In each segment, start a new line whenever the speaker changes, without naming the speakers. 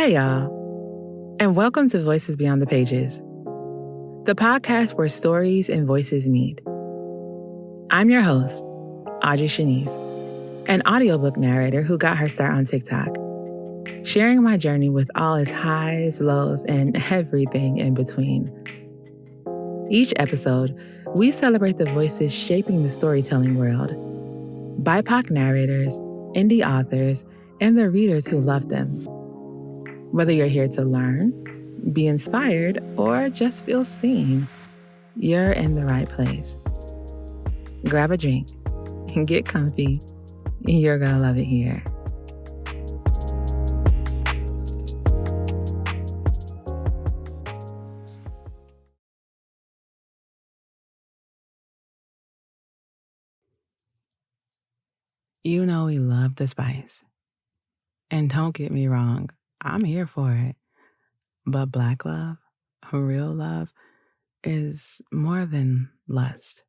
Hey, y'all, and welcome to Voices Beyond the Pages, the podcast where stories and voices meet. I'm your host, Audrey Shaunice, an audiobook narrator who got her start on TikTok, sharing my journey with all its highs, lows, and everything in between. Each episode, we celebrate the voices shaping the storytelling world, BIPOC narrators, indie authors, and the readers who love them. Whether you're here to learn, be inspired, or just feel seen, you're in the right place. Grab a drink and get comfy. You're gonna love it here. You know we love the spice. And don't get me wrong, I'm here for it. But Black love, real love, is more than lust.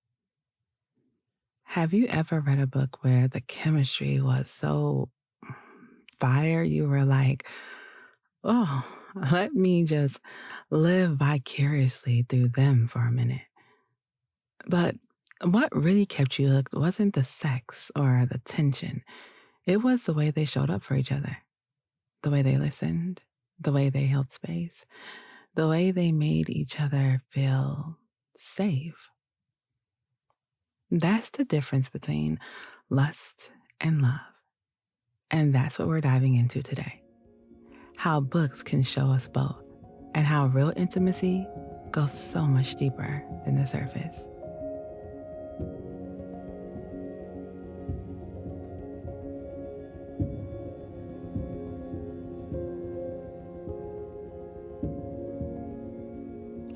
Have you ever read a book where the chemistry was so fire you were like, oh, let me just live vicariously through them for a minute? But what really kept you hooked wasn't the sex or the tension. It was the way they showed up for each other, the way they listened, the way they held space, the way they made each other feel safe. That's the difference between lust and love. And that's what we're diving into today. How books can show us both, and how real intimacy goes so much deeper than the surface.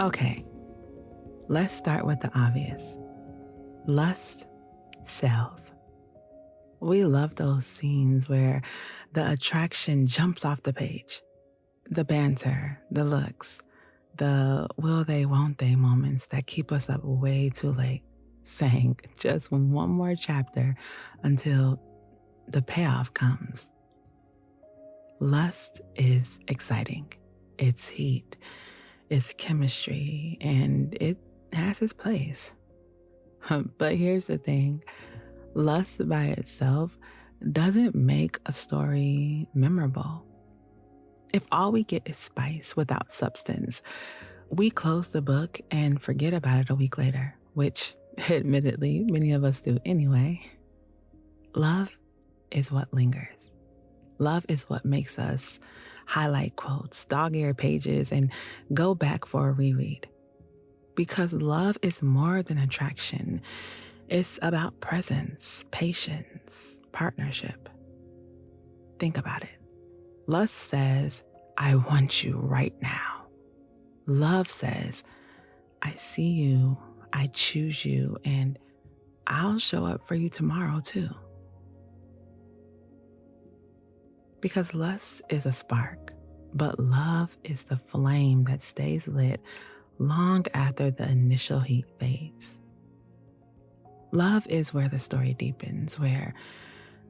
Okay, let's start with the obvious. Lust sells. We love those scenes where the attraction jumps off the page. The banter, the looks, the will they, won't they moments that keep us up way too late, saying just one more chapter until the payoff comes. Lust is exciting. It's heat, it's chemistry, and it has its place. But here's the thing. Lust by itself doesn't make a story memorable. If all we get is spice without substance, we close the book and forget about it a week later, which admittedly many of us do anyway. Love is what lingers. Love is what makes us highlight quotes, dog-eared pages, and go back for a reread. Because love is more than attraction. It's about presence, patience, partnership. Think about it. Lust says, I want you right now. Love says, I see you, I choose you, and I'll show up for you tomorrow too. Because lust is a spark, but love is the flame that stays lit long after the initial heat fades. Love is where the story deepens, where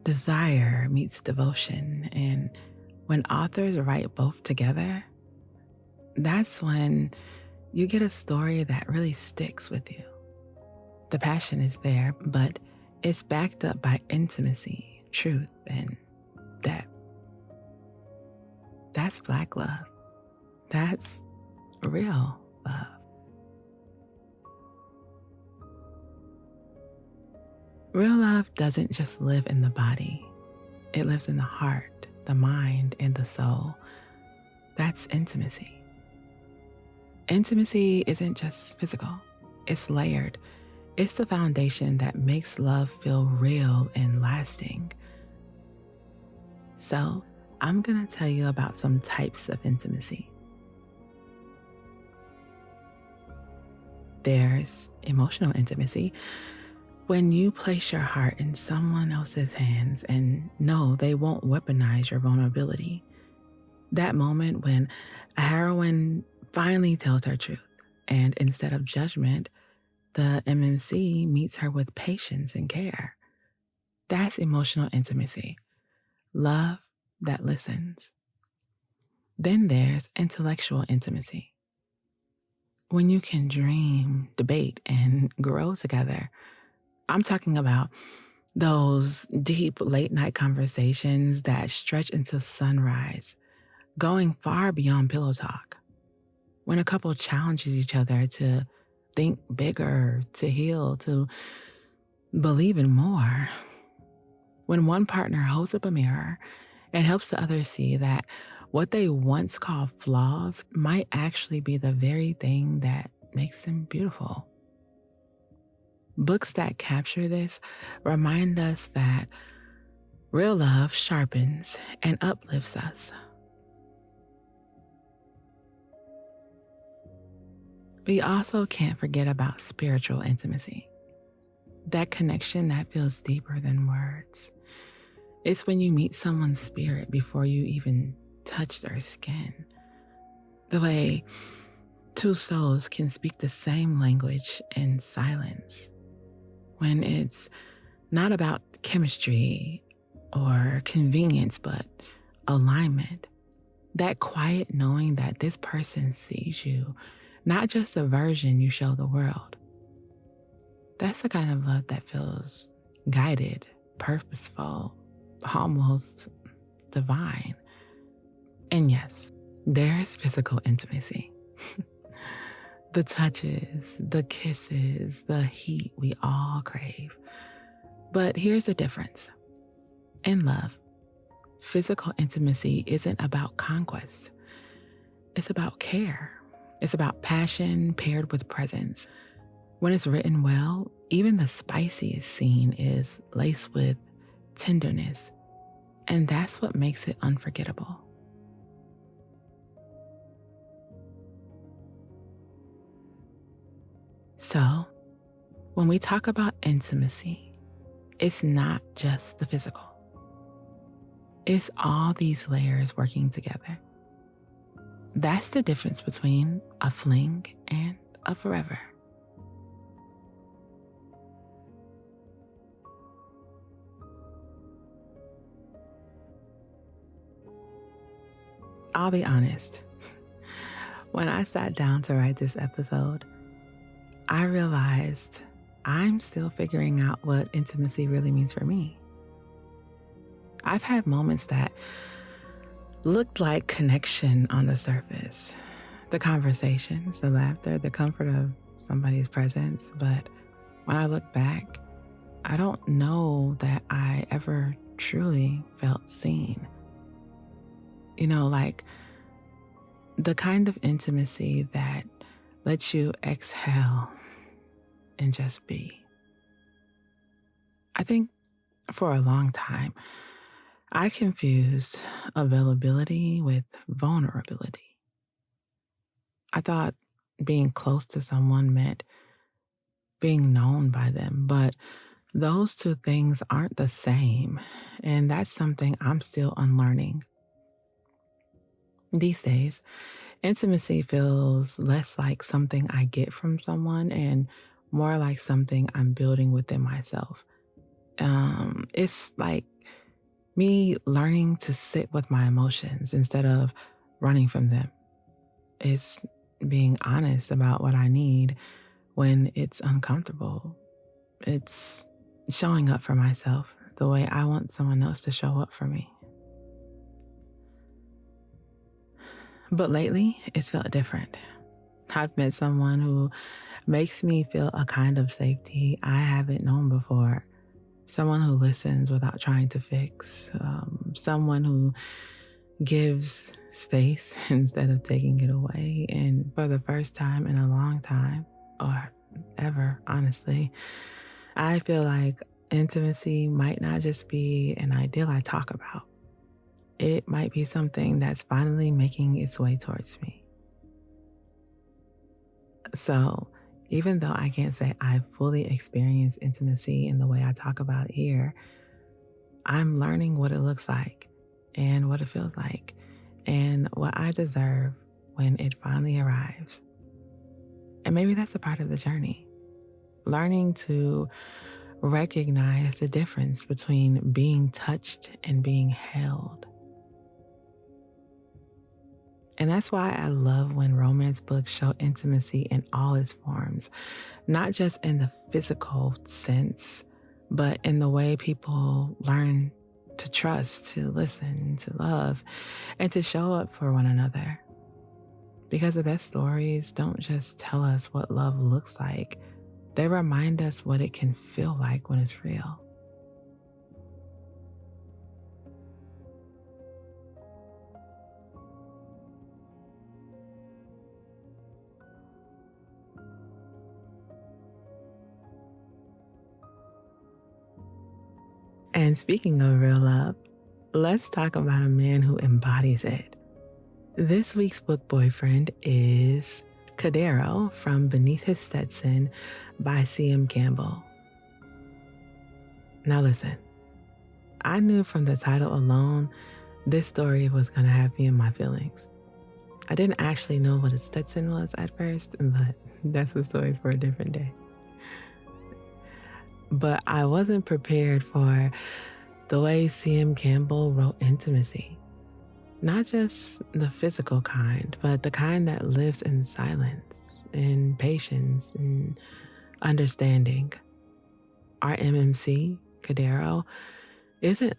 desire meets devotion, and when authors write both together, that's when you get a story that really sticks with you. The passion is there, but it's backed up by intimacy, truth, and depth. That's Black love. That's real love. Real love doesn't just live in the body. It lives in the heart, the mind, and the soul. That's intimacy. Intimacy isn't just physical. It's layered. It's the foundation that makes love feel real and lasting. So, I'm going to tell you about some types of intimacy. There's emotional intimacy. When you place your heart in someone else's hands and know they won't weaponize your vulnerability. That moment when a heroine finally tells her truth, and instead of judgment, the MMC meets her with patience and care. That's emotional intimacy. Love that listens. Then there's intellectual intimacy. When you can dream, debate, and grow together. I'm talking about those deep late night conversations that stretch into sunrise, going far beyond pillow talk. When a couple challenges each other to think bigger, to heal, to believe in more. When one partner holds up a mirror and helps the other see that what they once called flaws might actually be the very thing that makes them beautiful. Books that capture this remind us that real love sharpens and uplifts us. We also can't forget about spiritual intimacy. That connection that feels deeper than words. It's when you meet someone's spirit before you even touch their skin. The way two souls can speak the same language in silence. When it's not about chemistry or convenience, but alignment. That quiet knowing that this person sees you, not just a version you show the world. That's the kind of love that feels guided, purposeful, almost divine. And yes, there's physical intimacy. The touches, the kisses, the heat we all crave. But here's the difference. In love, physical intimacy isn't about conquest. It's about care. It's about passion paired with presence. When it's written well, even the spiciest scene is laced with tenderness. And that's what makes it unforgettable. So, when we talk about intimacy, it's not just the physical. It's all these layers working together. That's the difference between a fling and a forever. I'll be honest. When I sat down to write this episode, I realized I'm still figuring out what intimacy really means for me. I've had moments that looked like connection on the surface. The conversations, the laughter, the comfort of somebody's presence. But when I look back, I don't know that I ever truly felt seen. Like the kind of intimacy that lets you exhale and just be. I think for a long time, I confused availability with vulnerability. I thought being close to someone meant being known by them, but those two things aren't the same, and that's something I'm still unlearning. These days, intimacy feels less like something I get from someone and more like something I'm building within myself. It's like me learning to sit with my emotions instead of running from them. It's being honest about what I need when it's uncomfortable. It's showing up for myself the way I want someone else to show up for me. But lately, it's felt different. I've met someone who makes me feel a kind of safety I haven't known before. Someone who listens without trying to fix. Someone who gives space instead of taking it away. And for the first time in a long time, or ever, honestly, I feel like intimacy might not just be an ideal I talk about. It might be something that's finally making its way towards me. So even though I can't say I've fully experienced intimacy in the way I talk about it here, I'm learning what it looks like and what it feels like and what I deserve when it finally arrives. And maybe that's a part of the journey. Learning to recognize the difference between being touched and being held. And that's why I love when romance books show intimacy in all its forms, not just in the physical sense, but in the way people learn to trust, to listen, to love, and to show up for one another. Because the best stories don't just tell us what love looks like, they remind us what it can feel like when it's real. And speaking of real love, let's talk about a man who embodies it. This week's book boyfriend is Cadero from Beneath His Stetson by C.M. Campbell. Now listen, I knew from the title alone this story was going to have me in my feelings. I didn't actually know what a Stetson was at first, but that's a story for a different day. But I wasn't prepared for the way C.M. Campbell wrote intimacy. Not just the physical kind, but the kind that lives in silence, in patience, in understanding. Our MMC, Cadero, isn't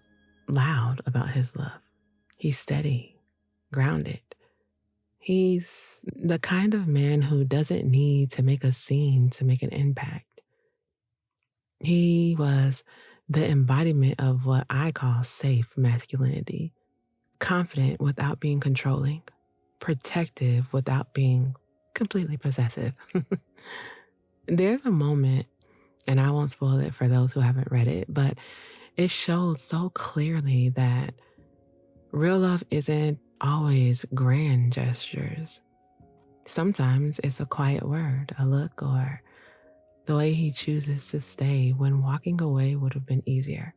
loud about his love. He's steady, grounded. He's the kind of man who doesn't need to make a scene to make an impact. He was the embodiment of what I call safe masculinity. Confident without being controlling, protective without being completely possessive. There's a moment, and I won't spoil it for those who haven't read it, but it showed so clearly that real love isn't always grand gestures. Sometimes it's a quiet word, a look, or the way he chooses to stay when walking away would have been easier.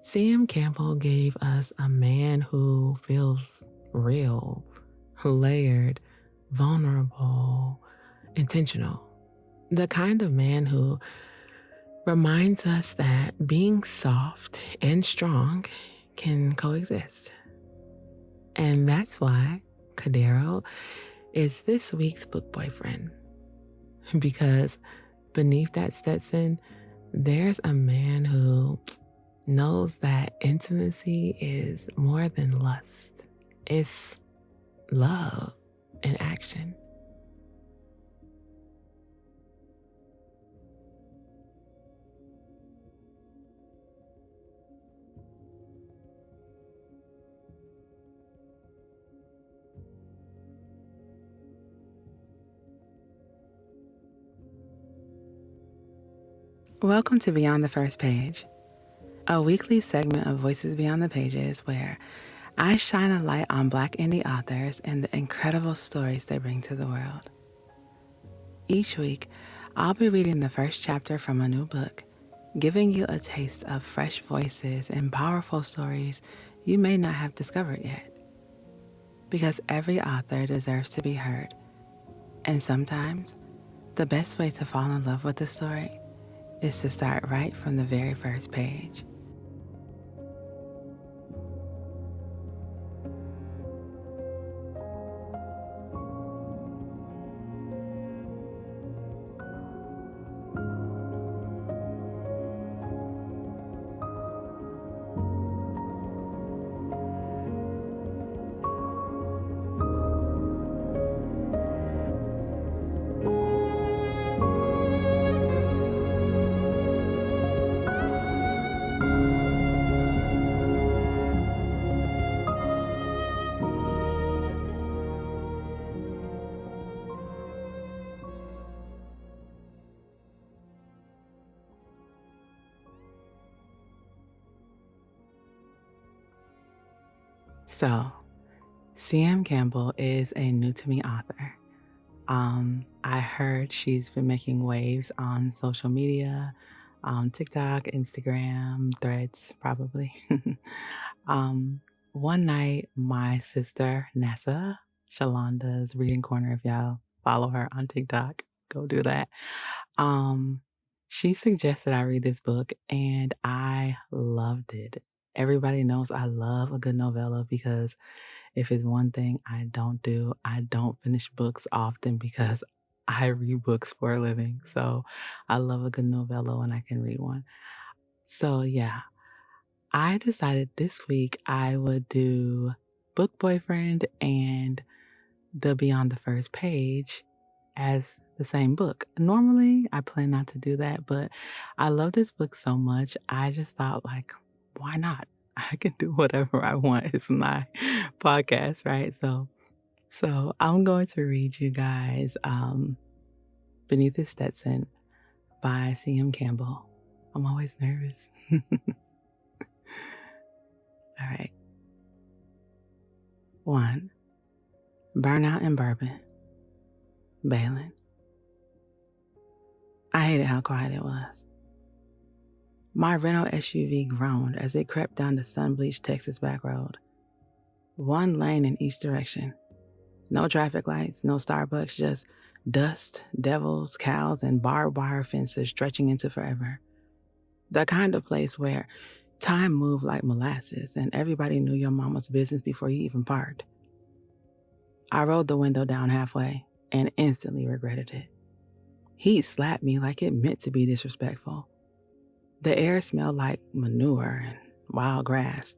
C.M. Campbell gave us a man who feels real, layered, vulnerable, intentional. The kind of man who reminds us that being soft and strong can coexist. And that's why Cadero is this week's book boyfriend. Because beneath that Stetson, there's a man who knows that intimacy is more than lust. It's love in action. Welcome to Beyond the First Page, a weekly segment of Voices Beyond the Pages where I shine a light on Black indie authors and the incredible stories they bring to the world. Each week, I'll be reading the first chapter from a new book, giving you a taste of fresh voices and powerful stories you may not have discovered yet. Because every author deserves to be heard. And sometimes, the best way to fall in love with a story is to start right from the very first page. So, C.M. Campbell is a new to me author. I heard she's been making waves on social media, TikTok, Instagram, Threads, probably. One night, my sister, Nessa, Shalonda's Reading Corner, if y'all follow her on TikTok, go do that. She suggested I read this book, and I loved it. Everybody knows I love a good novella because If it's one thing I don't do, I don't finish books often because I read books for a living. So I love a good novella when I can read one. So yeah, I decided this week I would do Book Boyfriend and the Beyond the First Page as the same book. Normally, I plan not to do that, but I love this book so much. I just thought, like, why not? I can do whatever I want. It's my podcast, right? So I'm going to read you guys Beneath His Stetson by C.M. Campbell. I'm always nervous. All right. 1. Burnout and Bourbon. Balin. I hated how quiet it was. My rental SUV groaned as it crept down the sun-bleached Texas back road. One lane in each direction. No traffic lights, no Starbucks, just dust, devils, cows, and barbed wire fences stretching into forever. The kind of place where time moved like molasses and everybody knew your mama's business before you even parked. I rolled the window down halfway and instantly regretted it. Heat slapped me like it meant to be disrespectful. The air smelled like manure and wild grass,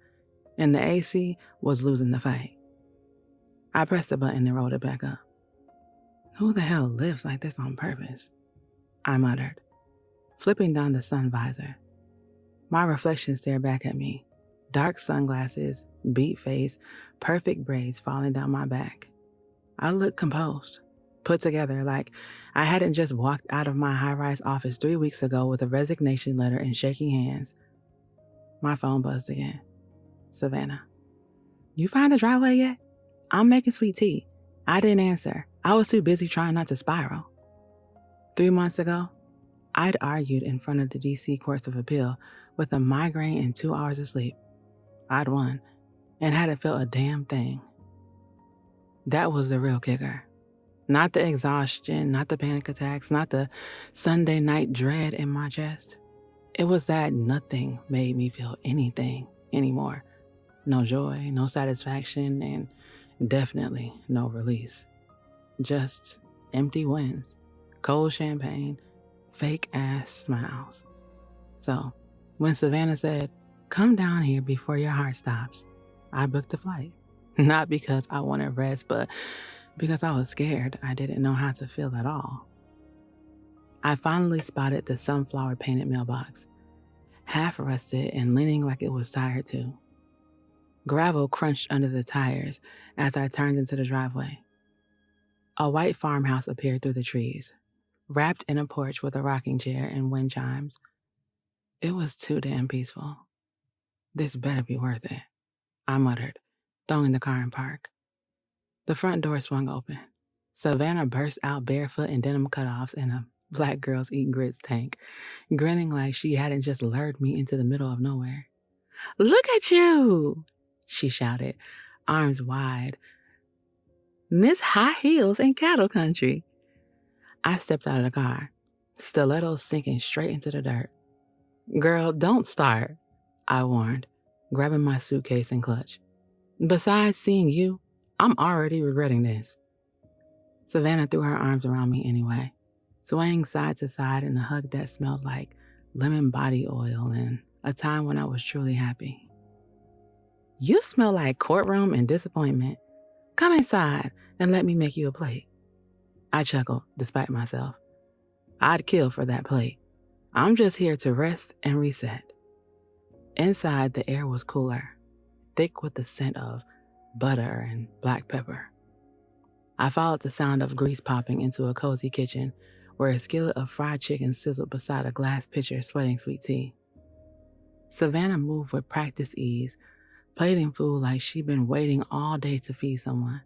and the AC was losing the fight. I pressed the button and rolled it back up. Who the hell lives like this on purpose? I muttered, flipping down the sun visor. My reflection stared back at me. Dark sunglasses, beat face, perfect braids falling down my back. I looked composed, put together like I hadn't just walked out of my high-rise office 3 weeks ago with a resignation letter and shaking hands. My phone buzzed again. Savannah. You find the driveway yet? I'm making sweet tea. I didn't answer. I was too busy trying not to spiral. 3 months ago, I'd argued in front of the D.C. Courts of Appeal with a migraine and 2 hours of sleep. I'd won and hadn't felt a damn thing. That was the real kicker. Not the exhaustion, not the panic attacks, not the Sunday night dread in my chest. It was that nothing made me feel anything anymore. No joy, no satisfaction, and definitely no release. Just empty wins, cold champagne, fake-ass smiles. So, when Savannah said, "Come down here before your heart stops," I booked a flight. Not because I wanted rest, but because I was scared I didn't know how to feel at all. I finally spotted the sunflower-painted mailbox, half rusted and leaning like it was tired too. Gravel crunched under the tires as I turned into the driveway. A white farmhouse appeared through the trees, wrapped in a porch with a rocking chair and wind chimes. It was too damn peaceful. This better be worth it, I muttered, throwing the car in park. The front door swung open. Savannah burst out barefoot in denim cutoffs and a Black Girls Eat Grits tank, grinning like she hadn't just lured me into the middle of nowhere. "Look at you!" she shouted, arms wide. "Miss High Heels in cattle country." I stepped out of the car, stilettos sinking straight into the dirt. "Girl, don't start," I warned, grabbing my suitcase and clutch. "Besides seeing you, I'm already regretting this." Savannah threw her arms around me anyway, swaying side to side in a hug that smelled like lemon body oil and a time when I was truly happy. "You smell like courtroom and disappointment. Come inside and let me make you a plate." I chuckled, despite myself. I'd kill for that plate. I'm just here to rest and reset. Inside, the air was cooler, thick with the scent of butter and black pepper. I followed the sound of grease popping into a cozy kitchen where a skillet of fried chicken sizzled beside a glass pitcher sweating sweet tea. Savannah moved with practiced ease, plating food like she'd been waiting all day to feed someone.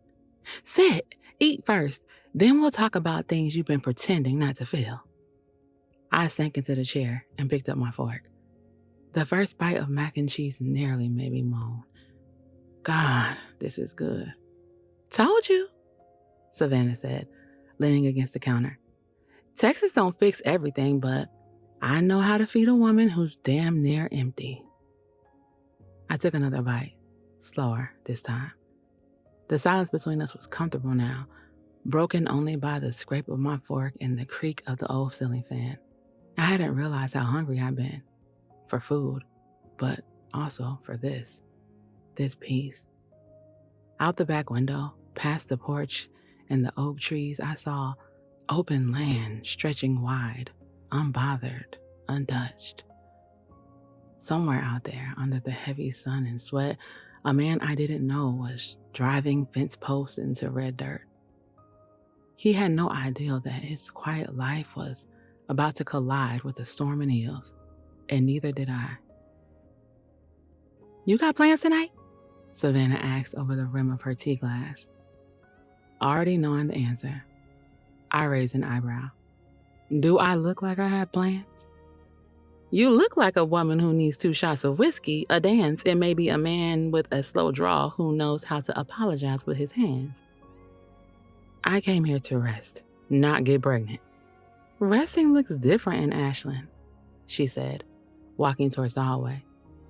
"Sit, eat first, then we'll talk about things you've been pretending not to feel." I sank into the chair and picked up my fork. The first bite of mac and cheese nearly made me moan. God, this is good. "Told you," Savannah said, leaning against the counter. "Texas don't fix everything, but I know how to feed a woman who's damn near empty." I took another bite, slower this time. The silence between us was comfortable now, broken only by the scrape of my fork and the creak of the old ceiling fan. I hadn't realized how hungry I'd been. For food, but also for this peace. Out the back window, past the porch and the oak trees, I saw open land stretching wide, unbothered, untouched. Somewhere out there, under the heavy sun and sweat, a man I didn't know was driving fence posts into red dirt. He had no idea that his quiet life was about to collide with a storm in heels, and neither did I. "You got plans tonight?" Savannah asked over the rim of her tea glass. Already knowing the answer, I raised an eyebrow. Do I look like I have plans? "You look like a woman who needs 2 shots of whiskey, a dance, and maybe a man with a slow drawl who knows how to apologize with his hands." "I came here to rest, not get pregnant." "Resting looks different in Ashland," she said, walking towards the hallway.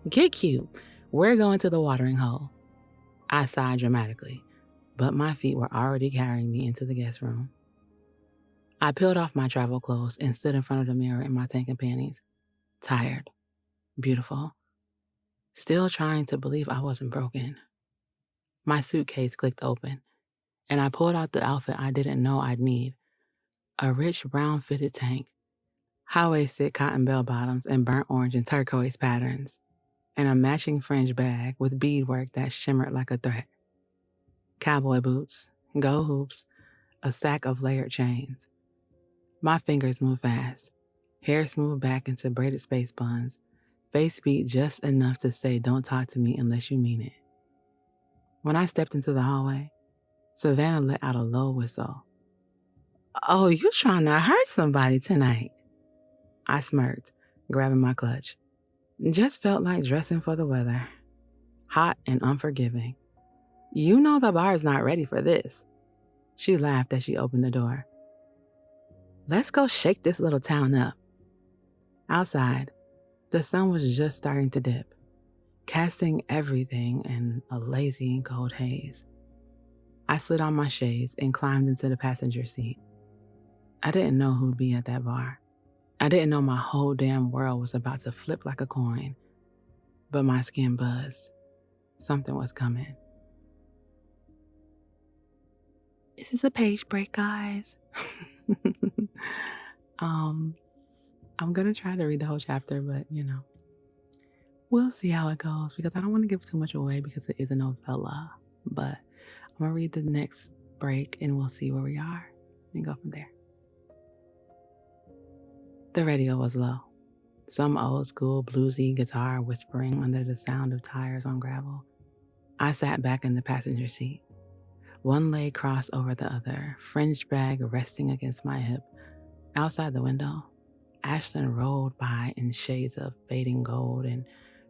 "Get cute. We're going to the watering hole." I sighed dramatically, but my feet were already carrying me into the guest room. I peeled off my travel clothes and stood in front of the mirror in my tank and panties. Tired, beautiful, still trying to believe I wasn't broken. My suitcase clicked open, and I pulled out the outfit I didn't know I'd need. A rich brown fitted tank, high-waisted cotton bell-bottoms and burnt orange and turquoise patterns, and a matching fringe bag with beadwork that shimmered like a threat. Cowboy boots, gold hoops, a stack of layered chains. My fingers moved fast, hair smoothed back into braided space buns, face beat just enough to say, "Don't talk to me unless you mean it." When I stepped into the hallway, Savannah let out a low whistle. "Oh, you trying to hurt somebody tonight?" I smirked, grabbing my clutch. Just felt like dressing for the weather. Hot and unforgiving. "You know the bar's not ready for this." She laughed as she opened the door. "Let's go shake this little town up." Outside, the sun was just starting to dip, casting everything in a lazy and cold haze. I slid on my shades and climbed into the passenger seat. I didn't know who'd be at that bar. I didn't know my whole damn world was about to flip like a coin, but my skin buzzed. Something was coming. This is a page break, guys. I'm going to try to read the whole chapter, but we'll see how it goes because I don't want to give too much away because it is a novella. But I'm going to read the next break and we'll see where we are and go from there. The radio was low. Some old school bluesy guitar whispering under the sound of tires on gravel. I sat back in the passenger seat, one leg crossed over the other, fringed bag resting against my hip. Outside the window, Ashland rolled by in shades of fading gold and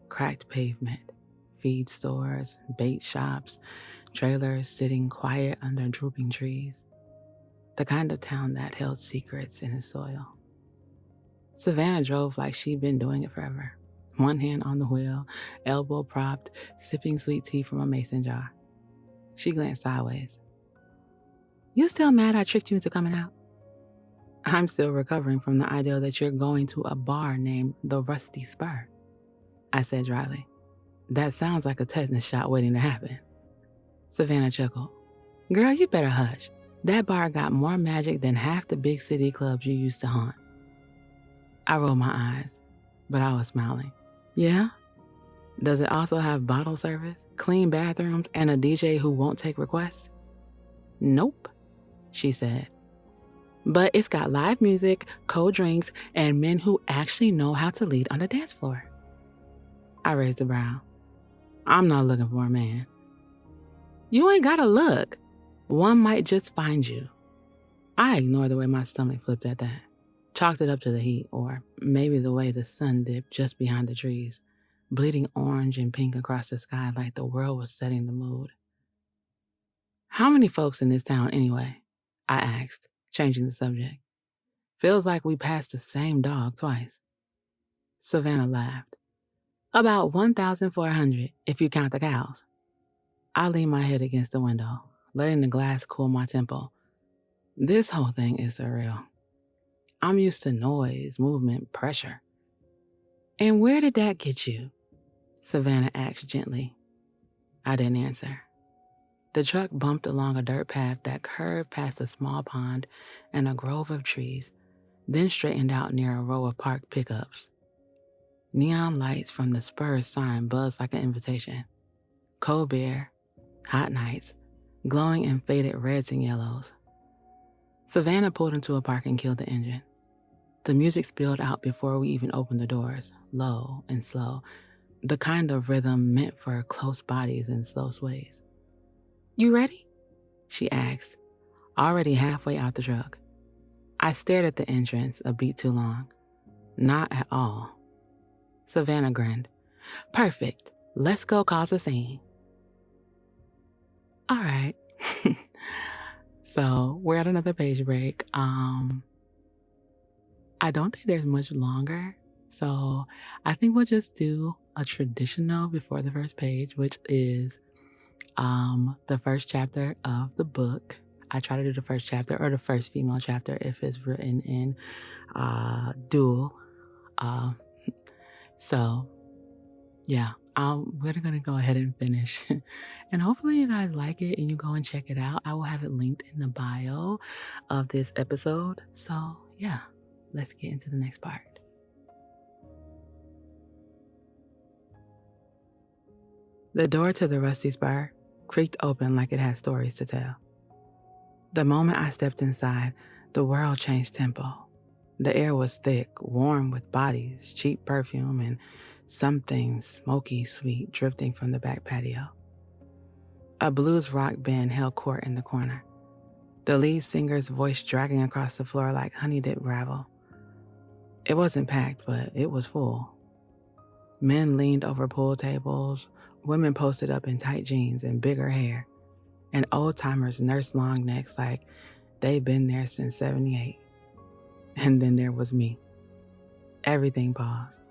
cracked pavement, feed stores, bait shops, trailers sitting quiet under drooping trees. The kind of town that held secrets in its soil. Savannah drove like she'd been doing it forever. One hand on the wheel, elbow propped, sipping sweet tea from a mason jar. She glanced sideways. "You still mad I tricked you into coming out?" "I'm still recovering from the idea that you're going to a bar named the Rusty Spur," I said dryly. "That sounds like a tetanus shot waiting to happen." Savannah chuckled. "Girl, you better hush. That bar got more magic than half the big city clubs you used to haunt." I rolled my eyes, but I was smiling. "Yeah? Does it also have bottle service, clean bathrooms, and a DJ who won't take requests?" "Nope," she said. "But it's got live music, cold drinks, and men who actually know how to lead on the dance floor." I raised a brow. "I'm not looking for a man." "You ain't gotta look. One might just find you." I ignored the way my stomach flipped at that. Chalked it up to the heat, or maybe the way the sun dipped just behind the trees, bleeding orange and pink across the sky like the world was setting the mood. "How many folks in this town anyway?" I asked, changing the subject. "Feels like we passed the same dog twice." Savannah laughed. "About 1,400 if you count the cows." I lean my head against the window, letting the glass cool my temple. This whole thing is surreal. I'm used to noise, movement, pressure. And where did that get you? Savannah asked gently. I didn't answer. The truck bumped along a dirt path that curved past a small pond and a grove of trees, then straightened out near a row of parked pickups. Neon lights from the Spurs sign buzzed like an invitation. Cold beer, hot nights, glowing in faded reds and yellows. Savannah pulled into a park and killed the engine. The music spilled out before we even opened the doors, low and slow, the kind of rhythm meant for close bodies and slow sways. You ready? She asked, already halfway out the truck. I stared at the entrance a beat too long. Not at all. Savannah grinned. Perfect. Let's go cause a scene. All right. So we're at another page break. I don't think there's much longer. So I think we'll just do a traditional before the first page, which is the first chapter of the book. I try to do the first chapter or the first female chapter if it's written in dual. So yeah, we're gonna go ahead and finish. And hopefully you guys like it and you go and check it out. I will have it linked in the bio of this episode. So yeah, let's get into the next part. The door to the Rusty Spur creaked open like it had stories to tell. The moment I stepped inside, the world changed tempo. The air was thick, warm with bodies, cheap perfume, and something smoky sweet drifting from the back patio. A blues rock band held court in the corner, the lead singer's voice dragging across the floor like honey-dipped gravel. It wasn't packed, but it was full. Men leaned over pool tables, women posted up in tight jeans and bigger hair, and old-timers nursed long necks like they'd been there since 78. And then there was me. Everything paused.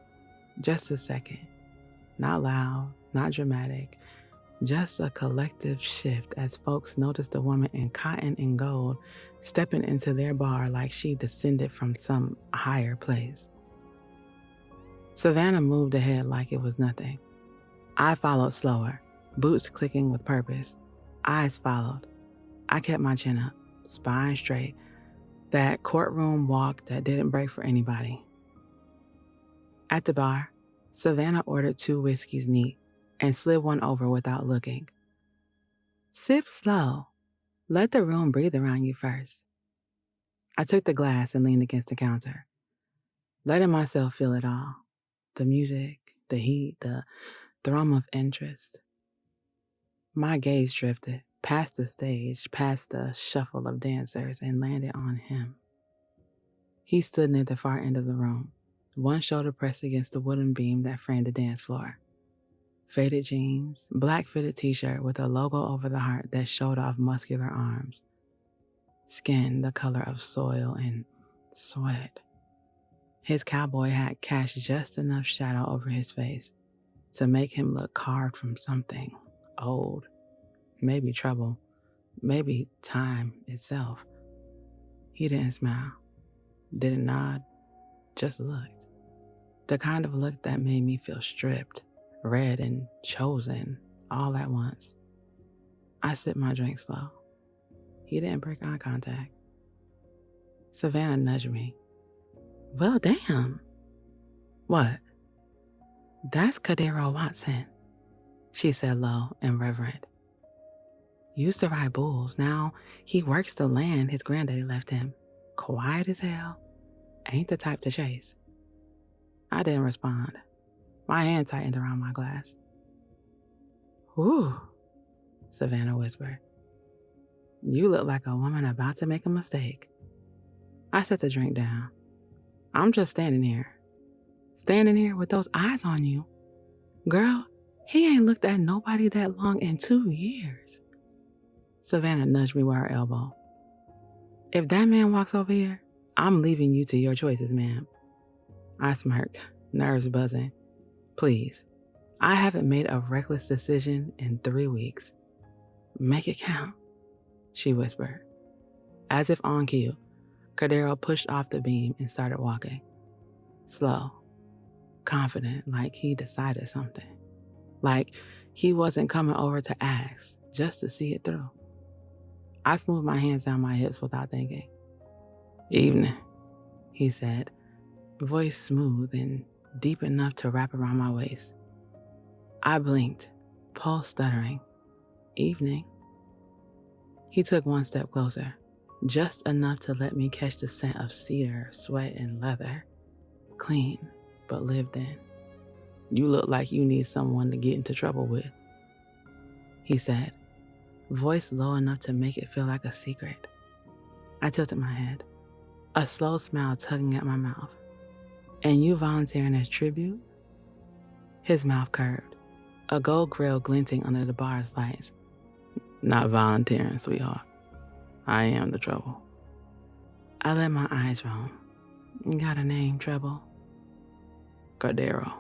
Just a second. Not loud, not dramatic, just a collective shift as folks noticed a woman in cotton and gold stepping into their bar like she descended from some higher place. Savannah moved ahead like it was nothing. I followed slower, boots clicking with purpose. Eyes followed. I kept my chin up, spine straight. That courtroom walk that didn't break for anybody. At the bar, Savannah ordered 2 whiskeys neat and slid one over without looking. Sip slow. Let the room breathe around you first. I took the glass and leaned against the counter, letting myself feel it all. The music, the heat, the thrum of interest. My gaze drifted past the stage, past the shuffle of dancers, and landed on him. He stood near the far end of the room, one shoulder pressed against the wooden beam that framed the dance floor. Faded jeans, black fitted t-shirt with a logo over the heart that showed off muscular arms. Skin the color of soil and sweat. His cowboy hat cast just enough shadow over his face to make him look carved from something old. Maybe trouble, maybe time itself. He didn't smile, didn't nod, just looked. The kind of look that made me feel stripped, read, and chosen all at once. I sipped my drink slow. He didn't break eye contact. Savannah nudged me. Well, damn. What? That's Kadero Watson, she said low and reverent. Used to ride bulls. Now he works the land his granddaddy left him. Quiet as hell. Ain't the type to chase. I didn't respond. My hand tightened around my glass. Ooh, Savannah whispered. You look like a woman about to make a mistake. I set the drink down. I'm just standing here with those eyes on you. Girl, he ain't looked at nobody that long in 2 years. Savannah nudged me with her elbow. If that man walks over here, I'm leaving you to your choices, ma'am. I smirked, nerves buzzing. Please, I haven't made a reckless decision in 3 weeks. Make it count, she whispered. As if on cue, Cordero pushed off the beam and started walking. Slow, confident, like he decided something. Like he wasn't coming over to ask, just to see it through. I smoothed my hands down my hips without thinking. Evening, he said, voice smooth and deep enough to wrap around my waist. I blinked, pulse stuttering. Evening. He took one step closer, just enough to let me catch the scent of cedar, sweat, and leather. Clean, but lived in. You look like you need someone to get into trouble with, he said, voice low enough to make it feel like a secret. I tilted my head, a slow smile tugging at my mouth. And you volunteering as tribute? His mouth curved, a gold grill glinting under the bar's lights. Not volunteering, sweetheart. I am the trouble. I let my eyes roam. Got a name, Trouble? Cordero.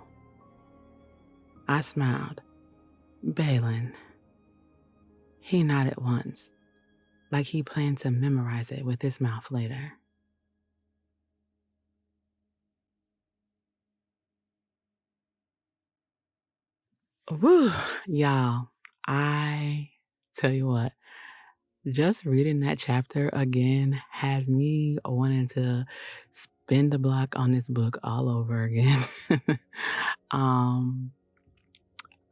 I smiled. Balin. He nodded once, like he planned to memorize it with his mouth later. Woo, y'all, I tell you what, just reading that chapter again has me wanting to spin the block on this book all over again.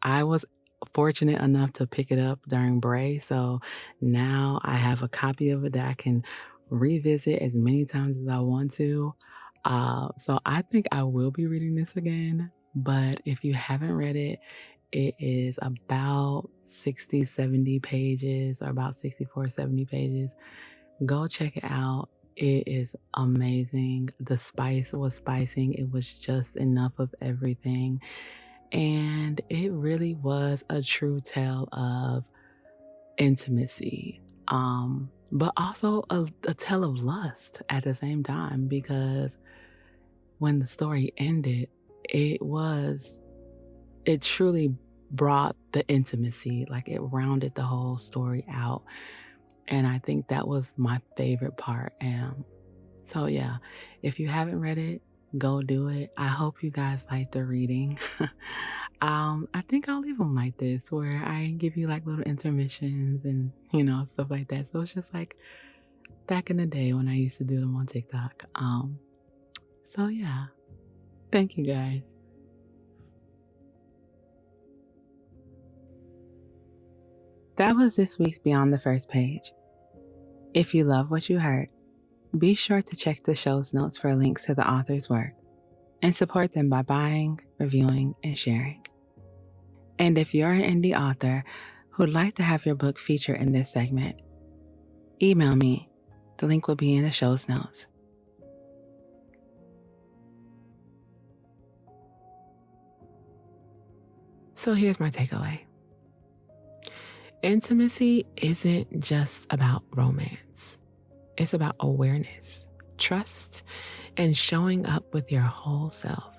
I was fortunate enough to pick it up during Bray, so now I have a copy of it that I can revisit as many times as I want to. So I think I will be reading this again, but if you haven't read it, it is about 60, 70 pages, or about 64, 70 pages. Go check it out. It is amazing. The spice was spicing. It was just enough of everything. And it really was a true tale of intimacy, but also a tale of lust at the same time, because when the story ended, it truly brought the intimacy, like it rounded the whole story out. And I think that was my favorite part. So yeah, if you haven't read it, go do it. I hope you guys like the reading. I think I'll leave them like this, where I give you like little intermissions and, stuff like that. So it's just like back in the day when I used to do them on TikTok. So yeah, thank you guys. That was this week's Beyond the First Page. If you love what you heard, be sure to check the show's notes for links to the author's work and support them by buying, reviewing, and sharing. And if you're an indie author who'd like to have your book featured in this segment, email me. The link will be in the show's notes. So here's my takeaway. Intimacy isn't just about romance. It's about awareness, trust, and showing up with your whole self.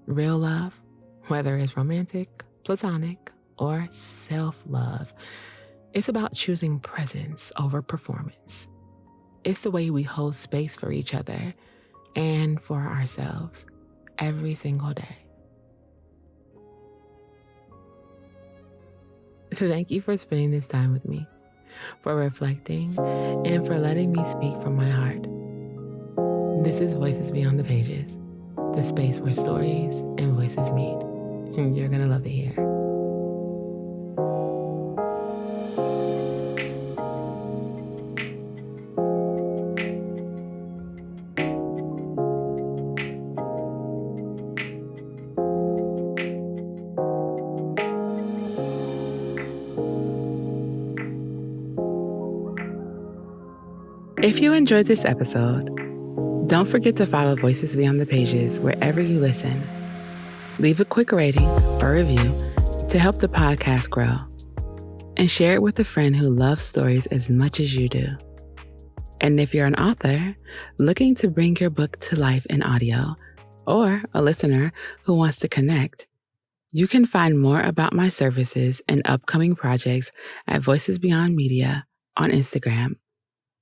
Real love, whether it's romantic, platonic, or self-love, it's about choosing presence over performance. It's the way we hold space for each other and for ourselves every single day. Thank you for spending this time with me, for reflecting, and for letting me speak from my heart. This is Voices Beyond the Pages, the space where stories and voices meet. And you're gonna love it here. If you enjoyed this episode, don't forget to follow Voices Beyond the Pages wherever you listen. Leave a quick rating or review to help the podcast grow. And share it with a friend who loves stories as much as you do. And if you're an author looking to bring your book to life in audio, or a listener who wants to connect, You can find more about my services and upcoming projects at Voices Beyond Media on Instagram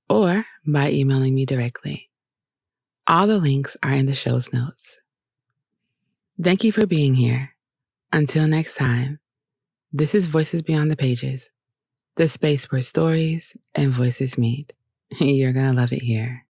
or by emailing me directly. All the links are in the show's notes. Thank you for being here. Until next time, this is Voices Beyond the Pages, the space where stories and voices meet. You're going to love it here.